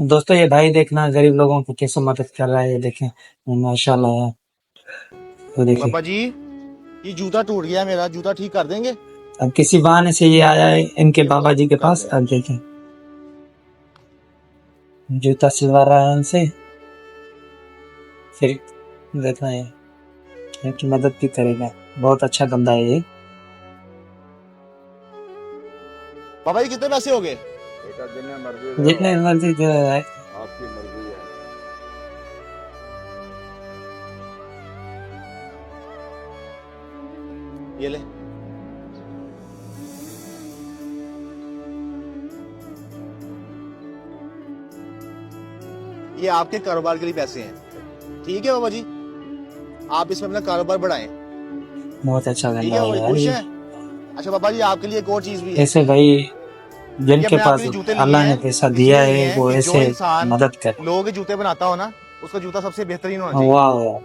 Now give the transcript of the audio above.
दोस्तों ये भाई देखना गरीब लोगों की कैसे मदद कर रहा है, ये देखें माशाल्लाह। तो देखिए पापा जी, ये जूता टूट गया, मेरा जूता ठीक कर देंगे? अब किसी बहाने से ये आया है इनके ये लो, बाबा जी के कर पास। दिया। अब देखें जूता सिलवा रहा है उनसे, फिर देखना है इनकी मदद भी करेगा। बहुत अच्छा बंदा है ये। पापा जी कितने पैसे हो गए? बेटा जितने मर्जी दे जितने मर्जी जो है। आपकी मर्जी है। ये ले। ये आपके कारोबार के लिए पैसे हैं, ठीक है बाबा जी? आप इसमें अपना कारोबार बढ़ाएं, बहुत अच्छा ठीक बंदा है है बाबा जी? यार खुश ये। हैं? अच्छा पापा जी, आपके लिए एक और चीज भी है। ऐसे भाई ये जिनके मैंने पास आपके लिए जूते लिए अल्लाह ने हैं, पैसा दिया इसलिए लिए है हैं वो कि जो ऐसे इंसान मदद करे। लोगों के जूते बनाता हो ना, उसका जूता सबसे बेहतरीन होना चाहिए। वाह।